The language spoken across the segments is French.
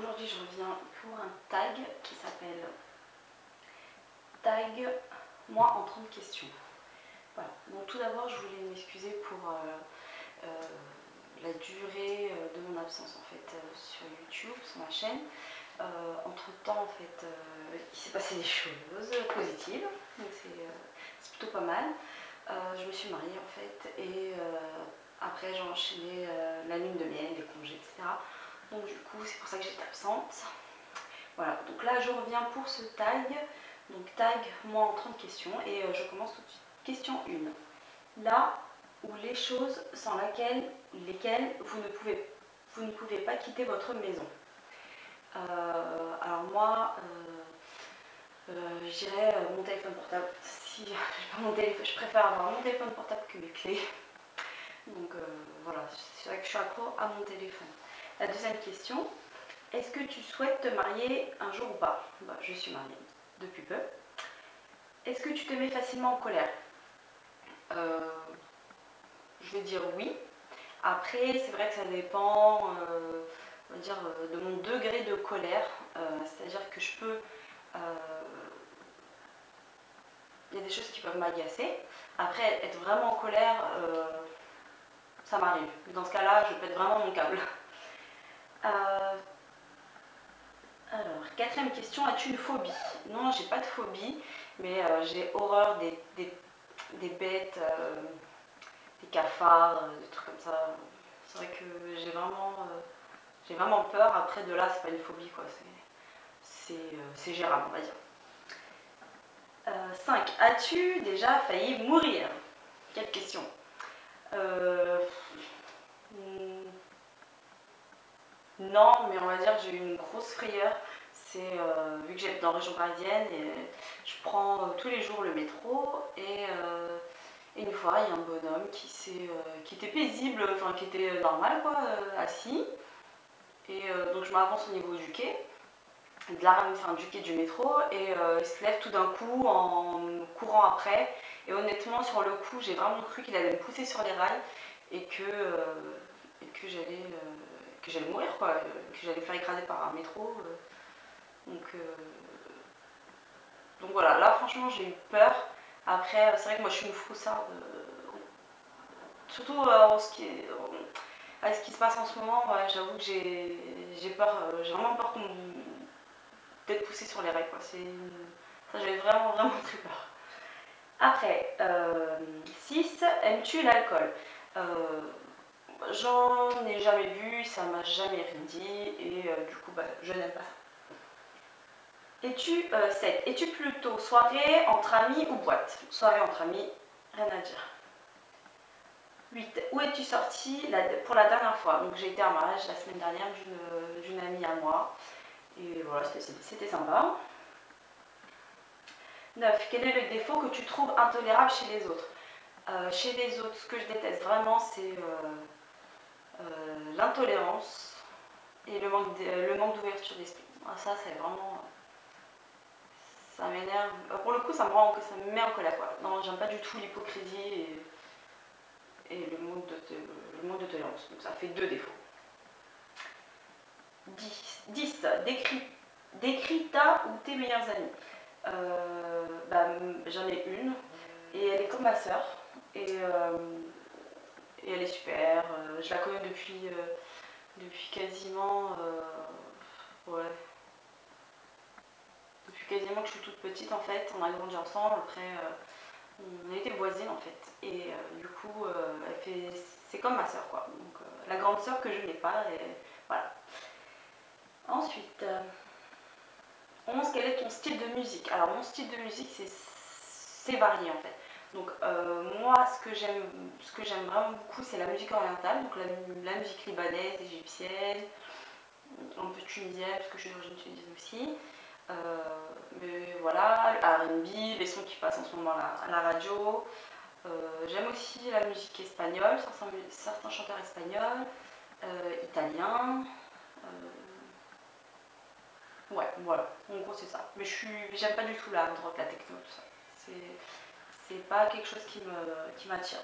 aujourd'hui je reviens pour un tag qui s'appelle Tag moi en 30 questions. Voilà. Donc tout d'abord je voulais m'excuser pour la durée de mon absence en fait sur YouTube, sur ma chaîne. Entre temps en fait il s'est passé des choses positives, donc c'est plutôt pas mal. Je me suis mariée en fait et après j'ai enchaîné la lune de miel, les congés, etc. Donc du coup c'est pour ça que j'étais absente. Voilà, donc là je reviens pour ce tag. Donc tag moi en 30 questions et je commence tout de suite. Question 1. Là où les choses sans lesquelles vous ne pouvez pas quitter votre maison. Alors moi, je dirais mon téléphone portable. Si je préfère avoir mon téléphone portable que mes clés. Donc voilà, c'est vrai que je suis accro à mon téléphone. La deuxième question, est-ce que tu souhaites te marier un jour ou pas? Je suis mariée depuis peu. Est-ce que tu te mets facilement en colère? Je vais dire oui. Après, c'est vrai que ça dépend, on va dire, de mon degré de colère. C'est-à-dire que je peux... il y a des choses qui peuvent m'agacer. Après, être vraiment en colère, ça m'arrive. Dans ce cas-là, je pète vraiment mon câble. Alors, quatrième question, as-tu une phobie? Non, j'ai pas de phobie, mais j'ai horreur des bêtes, des cafards, des trucs comme ça. C'est vrai que j'ai vraiment peur. Après, de là, c'est pas une phobie, quoi. C'est gérable, on va dire. 5. As-tu déjà failli mourir? Quelle question. Non, mais on va dire que j'ai eu une grosse frayeur. C'est vu que j'habite dans la région parisienne et je prends tous les jours le métro et une fois il y a un bonhomme qui était paisible, enfin qui était normal quoi, assis. Et donc je m'avance au niveau du quai, du quai du métro et il se lève tout d'un coup en courant après. Et honnêtement sur le coup j'ai vraiment cru qu'il allait me pousser sur les rails et que j'allais mourir quoi, que j'allais me faire écraser par un métro. Donc voilà, là franchement j'ai eu peur. Après c'est vrai que moi je suis une froussarde, surtout avec ce qui se passe en ce moment, ouais, j'avoue que j'ai peur, j'ai vraiment peur d'être poussée sur les rails quoi. Ça j'avais vraiment très peur. Après, 6, aimes-tu l'alcool? J'en ai jamais bu, ça m'a jamais rien dit et du coup je n'aime pas ça. 7. Es-tu plutôt soirée entre amis ou boîte? Soirée entre amis, rien à dire. 8. Où es-tu sortie pour la dernière fois? Donc j'ai été à un mariage la semaine dernière d'une amie à moi et voilà, c'était sympa. 9. Quel est le défaut que tu trouves intolérable chez les autres? Chez les autres, ce que je déteste vraiment, c'est l'intolérance et le manque d'ouverture d'esprit. Ça, c'est vraiment... ça m'énerve. Pour le coup, ça me met en colère, quoi. Non, j'aime pas du tout l'hypocrisie et le manque de tolérance. Donc ça fait 2 défauts. 10. Décris ta ou tes meilleures amies. J'en ai une et elle est comme ma soeur et elle est super. Je la connais depuis quasiment ouais, depuis quasiment que je suis toute petite en fait. On a grandi ensemble. Après on a été voisines en fait et du coup c'est comme ma soeur quoi. Donc la grande soeur que je n'ai pas et voilà. Ensuite 11. Quel est ton style de musique? Alors mon style de musique c'est varié en fait. Donc moi ce que j'aime vraiment beaucoup c'est la musique orientale, donc la musique libanaise, égyptienne, un peu tunisienne parce que je suis d'origine tunisienne aussi. Mais voilà, R&B, les sons qui passent en ce moment à la radio. J'aime aussi la musique espagnole, certains chanteurs espagnols, italiens. Ouais, voilà, en gros c'est ça. Mais j'aime pas du tout la drogue, la techno, tout ça. C'est pas quelque chose qui m'attire.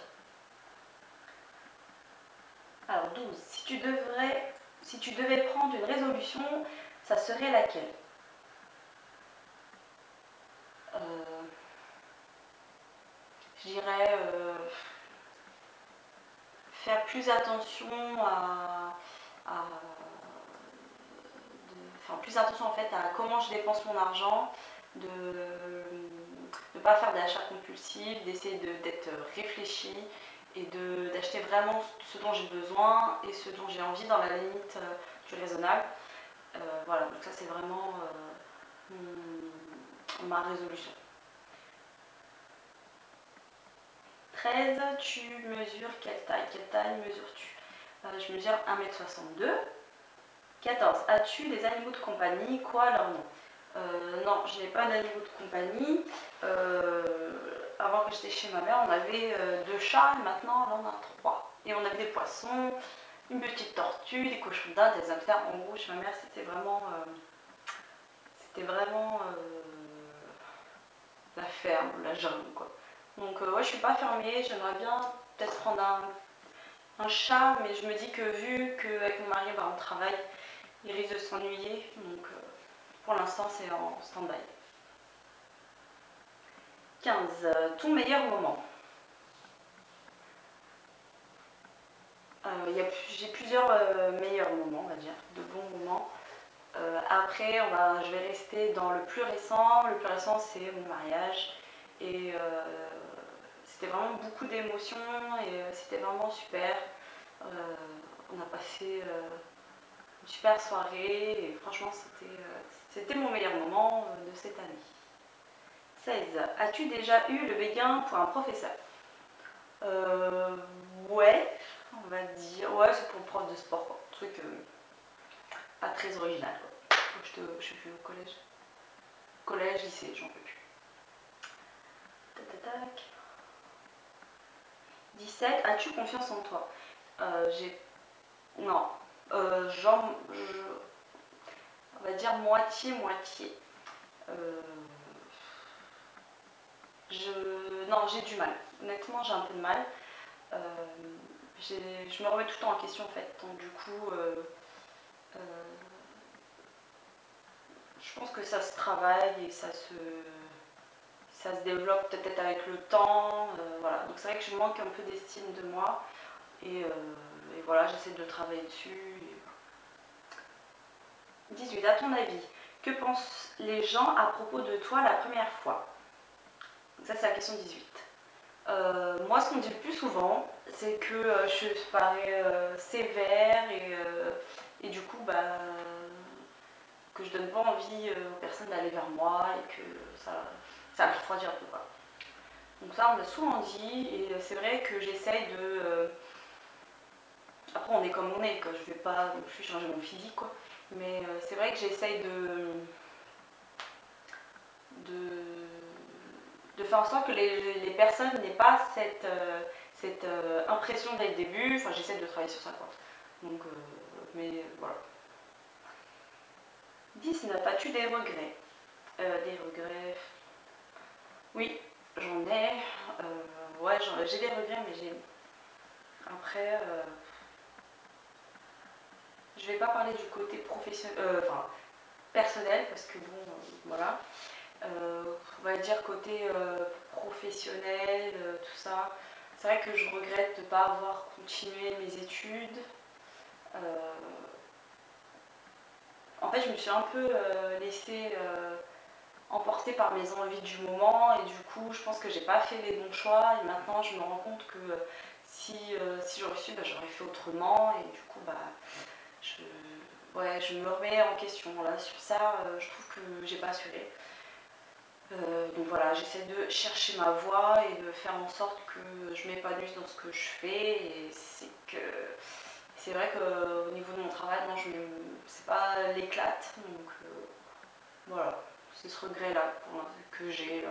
Alors 12. Si tu devais prendre une résolution ça serait laquelle? Je dirais faire plus attention enfin, plus attention en fait à comment je dépense mon argent, de ne pas faire d'achats compulsifs, d'essayer d'être réfléchi et d'acheter vraiment ce dont j'ai besoin et ce dont j'ai envie dans la limite du raisonnable. Voilà, donc ça c'est vraiment ma résolution. 13, tu mesures quelle taille? Quelle taille mesures-tu? Je mesure 1,62 m. 14. As-tu des animaux de compagnie? Quoi leur nom? Non, je n'ai pas d'animaux de compagnie. Avant que j'étais chez ma mère, on avait 2 chats et maintenant on en a 3. Et on avait des poissons, une petite tortue, des cochons d'Inde, des hamsters. En gros, chez ma mère, c'était vraiment la ferme, la jungle, quoi. Donc ouais, je suis pas fermée, j'aimerais bien peut-être prendre un chat, mais je me dis que vu qu'avec mon mari, on travaille, il risque de s'ennuyer, donc pour l'instant c'est en stand-by. 15. Ton meilleur moment? J'ai plusieurs meilleurs moments, on va dire, de bons moments. Après, je vais rester dans le plus récent. Le plus récent, c'est mon mariage. Et c'était vraiment beaucoup d'émotions et c'était vraiment super. On a passé une super soirée et franchement, c'était mon meilleur moment de cette année. 16. As-tu déjà eu le béguin pour un professeur? Ouais, on va dire. Ouais, c'est pour le prof de sport, quoi. Un truc pas très original, quoi. Je suis plus au collège. Collège, lycée, j'en peux plus. Tac. 17. As-tu confiance en toi? Non. On va dire moitié-moitié. Non, j'ai du mal. Honnêtement, j'ai un peu de mal. Je me remets tout le temps en question en fait. Donc du coup, je pense que ça se travaille et ça se développe peut-être avec le temps. Voilà. Donc c'est vrai que je manque un peu d'estime de moi. Et voilà, j'essaie de travailler dessus. 18. À ton avis, que pensent les gens à propos de toi la première fois? Ça, c'est la question 18. Moi, ce qu'on me dit le plus souvent, c'est que je parais sévère et du coup, que je donne pas envie aux personnes d'aller vers moi et que ça me refroidit un peu, quoi. Donc ça, on m'a souvent dit et c'est vrai que j'essaye de... Après, on est comme on est, quoi. Je vais pas non plus changer mon physique, quoi. Mais c'est vrai que j'essaye de faire en sorte que les personnes n'aient pas cette impression dès le début. Enfin, j'essaie de travailler sur ça, quoi. Donc, mais voilà. 19. As-tu des regrets? Des regrets? Oui, j'en ai. Ouais, j'ai des regrets, mais j'ai... Après, je vais pas parler du côté professionnel, enfin, personnel, parce que bon, voilà. On va dire côté professionnel, tout ça. C'est vrai que je regrette de ne pas avoir continué mes études. En fait, je me suis un peu laissée emportée par mes envies du moment et du coup, je pense que j'ai pas fait les bons choix et maintenant, je me rends compte que si j'aurais su, j'aurais fait autrement et du coup, je me remets en question là sur ça. Je trouve que j'ai pas assuré. Donc voilà, j'essaie de chercher ma voie et de faire en sorte que je m'épanouisse dans ce que je fais. Et c'est vrai qu'au niveau de mon travail, non, c'est pas l'éclate. Donc voilà, c'est ce regret-là que j'ai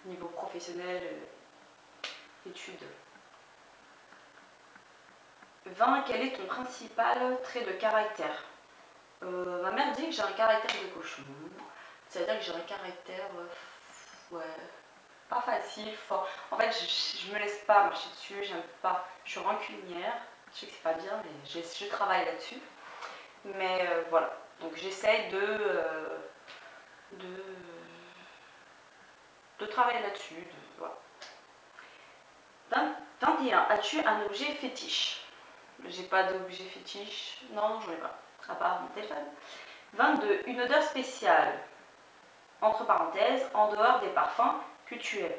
au niveau professionnel, études. 20. Quel est ton principal trait de caractère? Ma mère dit que j'ai un caractère de cochon. C'est-à-dire que j'ai un caractère, ouais, pas facile, fort. En fait, je me laisse pas marcher dessus, j'aime pas. Je suis rancunière, je sais que c'est pas bien, mais je travaille là-dessus. Mais voilà, Donc j'essaie de travailler là-dessus. Voilà. 21. As-tu un objet fétiche? J'ai pas d'objet fétiche. Non, j'en ai pas. À part mon téléphone. 22. Une odeur spéciale. Entre parenthèses, en dehors des parfums que tu aimes.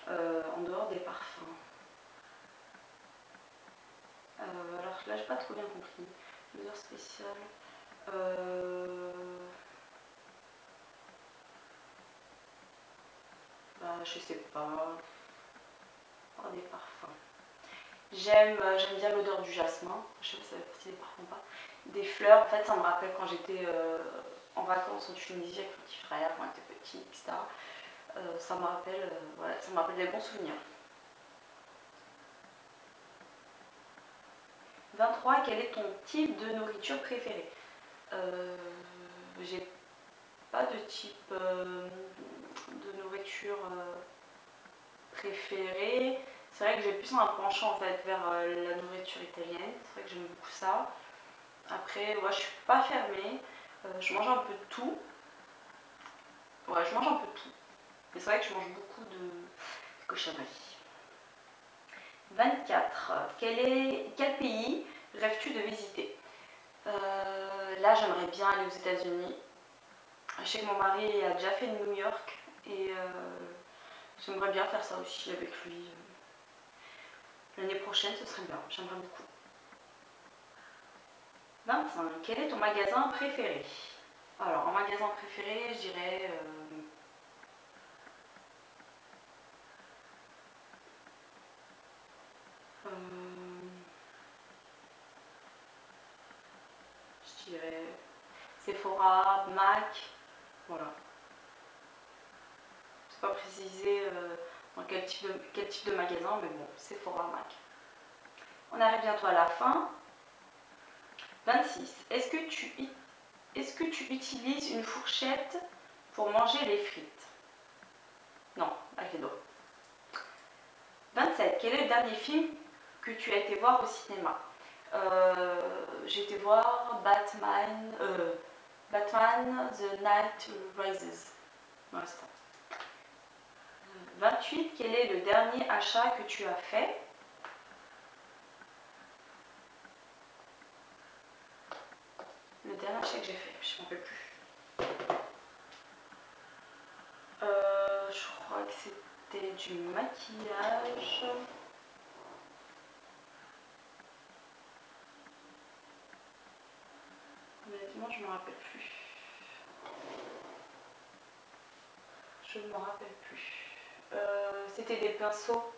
En dehors des parfums. Alors là, j'ai pas trop bien compris. Une odeur spéciale. Je sais pas. Par des parfums. J'aime bien l'odeur du jasmin. Je sais pas si ça fait partie des parfums ou pas. Des fleurs, en fait, ça me rappelle quand j'étais en vacances en Tunisie avec mon petit frère, quand on était petit, etc. Ça me rappelle, voilà, ça me rappelle des bons souvenirs. 23. Quel est ton type de nourriture préféré? J'ai pas de type de nourriture préférée. C'est vrai que j'ai plus un penchant en fait vers la nourriture italienne. C'est vrai que j'aime beaucoup ça. Après, ouais, je suis pas fermée. Je mange un peu de tout. Ouais, je mange un peu de tout. Mais c'est vrai que je mange beaucoup de cochonneries. 24. Quel pays rêves-tu de visiter? Là, j'aimerais bien aller aux États-Unis. Je sais que mon mari a déjà fait New York et j'aimerais bien faire ça aussi avec lui. L'année prochaine, ce serait bien. J'aimerais beaucoup. 25. Quel est ton magasin préféré? Alors, en magasin préféré, je dirais... je dirais Sephora, MAC, voilà. C'est pas précisé dans quel type de magasin, mais bon, Sephora, MAC. On arrive bientôt à la fin. 26. Est-ce que tu utilises une fourchette pour manger les frites? Non, avec les doigts. 27. Quel est le dernier film que tu as été voir au cinéma? J'ai été voir Batman The Night Rises. Ouais, c'est ça. 28. Quel est le dernier achat que tu as fait? Le dernier achat que j'ai fait, je ne m'en rappelle plus. Je crois que c'était du maquillage. Honnêtement, je ne me rappelle plus. Je ne me rappelle plus. C'était des pinceaux.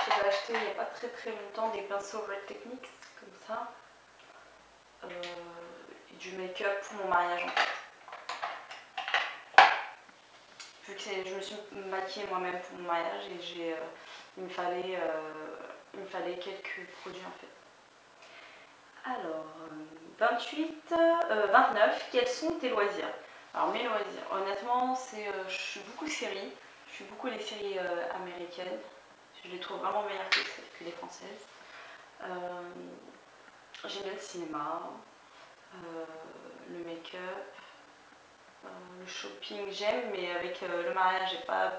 J'ai acheté il n'y a pas très longtemps des pinceaux Red Techniques, comme ça. Et du make-up pour mon mariage en fait. Vu que je me suis maquillée moi-même pour mon mariage et il me fallait quelques produits en fait. Alors, 29, quels sont tes loisirs? Alors mes loisirs, honnêtement, je suis beaucoup séries, je suis beaucoup les séries américaines, je les trouve vraiment meilleures que les françaises. J'aime bien le cinéma, le make-up, le shopping j'aime, mais avec le mariage j'ai pas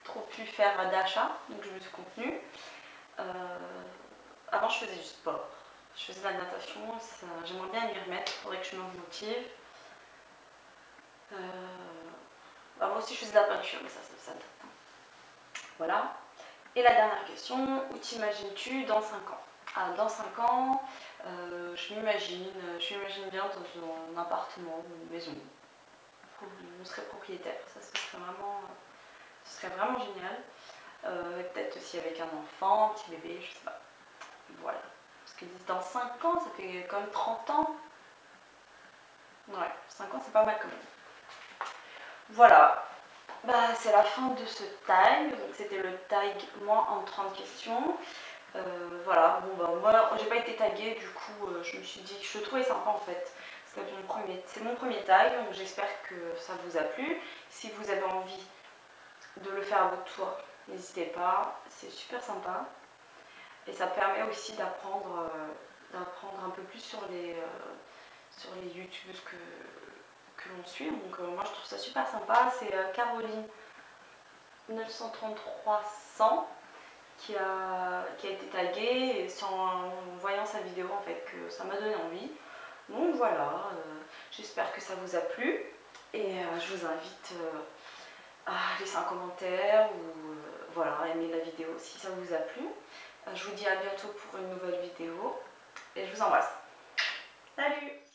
trop pu faire d'achat, donc je me suis contenue. Avant je faisais du sport, je faisais de la natation, j'aimerais bien m'y remettre, il faudrait que je me motive. Moi aussi je faisais de la peinture, mais ça date. Voilà. Et la dernière question, où t'imagines-tu dans 5 ans? Dans 5 ans, je m'imagine bien dans un appartement, une maison. On serait propriétaire, ça ce serait vraiment génial. Peut-être aussi avec un enfant, un petit bébé, je sais pas. Voilà. Parce que dans 5 ans, ça fait quand même 30 ans. Ouais, 5 ans c'est pas mal quand même. Voilà. C'est la fin de ce tag. Donc c'était le tag moins en 30 questions. Voilà, moi j'ai pas été taguée, du coup je me suis dit que je le trouvais sympa en fait. C'est mon premier tag, donc j'espère que ça vous a plu. Si vous avez envie de le faire à votre tour, n'hésitez pas, c'est super sympa. Et ça permet aussi d'apprendre un peu plus sur les youtubeuses que l'on suit. Donc moi je trouve ça super sympa. C'est Caroline 933-100 qui a été taguée, et c'est en voyant sa vidéo en fait que ça m'a donné envie. Donc voilà, j'espère que ça vous a plu et je vous invite à laisser un commentaire ou voilà, aimer la vidéo si ça vous a plu. Je vous dis à bientôt pour une nouvelle vidéo et je vous embrasse. Salut!